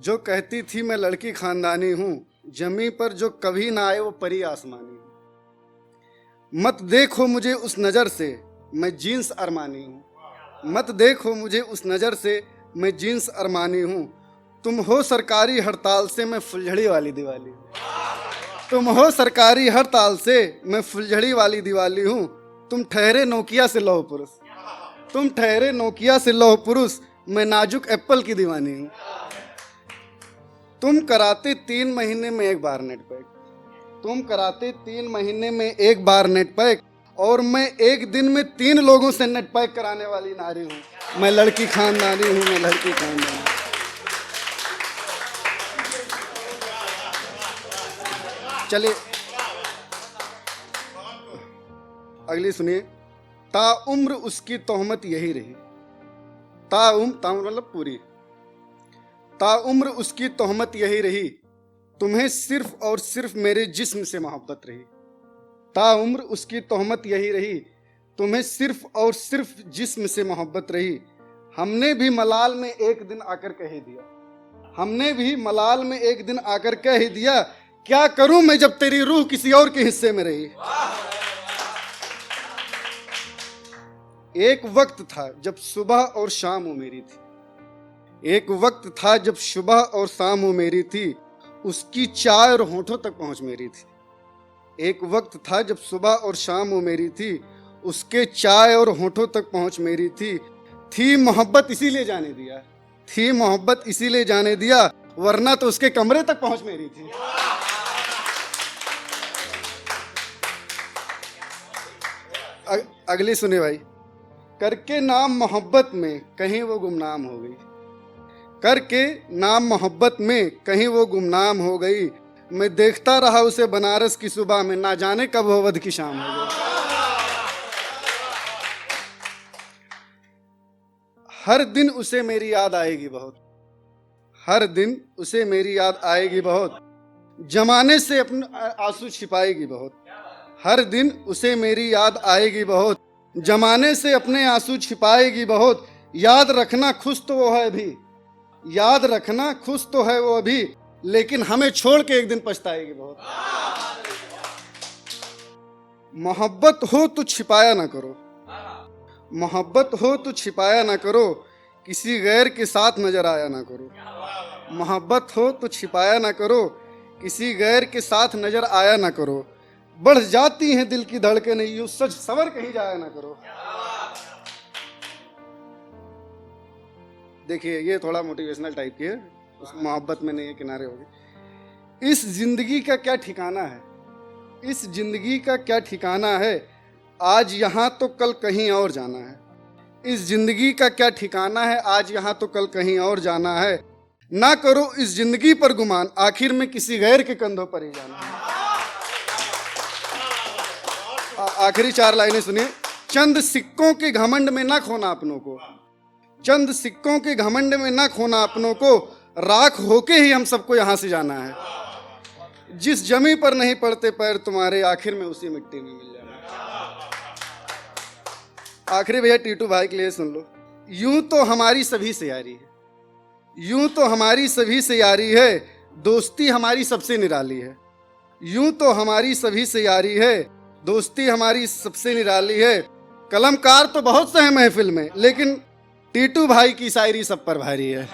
जो कहती थी मैं लड़की खानदानी हूँ, जमी पर जो कभी ना आए वो परी आसमानी हूँ। मत देखो मुझे उस नज़र से, मैं जीन्स अरमानी हूँ। मत देखो मुझे उस नज़र से, मैं जीन्स अरमानी हूँ। तुम हो सरकारी हड़ताल से, मैं फुलझड़ी वाली दिवाली हूँ। तुम हो सरकारी हड़ताल से, मैं फुलझड़ी वाली दिवाली हूँ। तुम ठहरे नोकिया से लौह पुरुष, तुम ठहरे नोकिया से लौह पुरुष, मैं नाजुक एप्पल की दीवानी हूँ। तुम कराते 3 महीने में एक बार नेट पैक, तुम कराते 3 महीने में एक बार नेट पैक, और मैं एक दिन में 3 लोगों से नेट पैक कराने वाली नारी हूँ। मैं लड़की खानदानी हूँ, मैं लड़की खानदानी। चलिए अगली सुनिए। ताउम्र उसकी तोहमत यही रही, ताउम्र मतलब पूरी। ताउम्र उसकी तोहमत यही रही, तुम्हें सिर्फ और सिर्फ मेरे जिस्म से मोहब्बत रही। ताउम्र उसकी तोहमत यही रही, तुम्हें सिर्फ और सिर्फ जिस्म से मोहब्बत रही। हमने भी मलाल में एक दिन आकर कह दिया, हमने भी मलाल में एक दिन आकर कह दिया, क्या करूं मैं जब तेरी रूह किसी और के हिस्से में रही। एक वक्त था जब सुबह और शाम वो मेरी थी, एक वक्त था जब सुबह और शाम वो मेरी थी, उसकी चाय और होठों तक पहुंच मेरी थी। एक वक्त था जब सुबह और शाम वो मेरी थी, उसके चाय और होठों तक पहुंच मेरी थी मोहब्बत इसीलिए जाने दिया, थी मोहब्बत इसीलिए जाने दिया, वरना तो उसके कमरे तक पहुंच मेरी थी। अगली सुने भाई। करके नाम मोहब्बत में कहीं वो गुमनाम हो गई, करके नाम मोहब्बत में कहीं वो गुमनाम हो गई। मैं देखता रहा उसे बनारस की सुबह में, ना जाने कब वो वध की शाम हो गई। हर दिन उसे मेरी याद आएगी बहुत, हर दिन उसे मेरी याद आएगी बहुत, जमाने से अपने आंसू छिपाएगी बहुत। हर दिन उसे मेरी याद आएगी बहुत, जमाने से अपने आंसू छिपाएगी बहुत। याद रखना खुश तो वो है अभी, याद रखना खुश तो है वो अभी, लेकिन हमें छोड़ के एक दिन पछताएगी बहुत। मोहब्बत हो तो छिपाया ना करो, मोहब्बत हो तो छिपाया ना करो, किसी गैर के साथ नजर आया ना करो। मोहब्बत हो तो छिपाया ना करो, किसी गैर के साथ नजर आया ना करो। बढ़ जाती हैं दिल की धड़कनें, यूं सज सवर कहीं जाया ना करो। देखिए ये थोड़ा मोटिवेशनल टाइप की है, उस मोहब्बत में नहीं है, किनारे हो गए। इस जिंदगी का क्या ठिकाना है, इस जिंदगी का क्या ठिकाना है, आज यहाँ तो कल कहीं और जाना है। इस जिंदगी का क्या ठिकाना है, आज यहाँ तो कल कहीं और जाना है। ना करो इस जिंदगी पर गुमान, आखिर में किसी गैर के कंधों पर ही जाना है। आखिरी 4 लाइनें सुनिए। चंद सिक्कों के घमंड में ना खोना अपनों को, चंद सिक्कों के घमंड में ना खोना अपनों को, राख होके ही हम सबको यहाँ से जाना है। जिस जमी पर नहीं पड़ते पैर तुम्हारे, आखिर में उसी मिट्टी में मिल जाना है। आखिरी भैया टीटू भाई के लिए सुन लो। यूं तो हमारी सभी से यारी है, यूं तो हमारी सभी से यारी है, दोस्ती हमारी सबसे निराली है। यूं तो हमारी सभी से यारी है, दोस्ती हमारी सबसे निराली है। कलमकार तो बहुत से हैं महफिल में, लेकिन टीटू भाई की शायरी सब पर भारी है।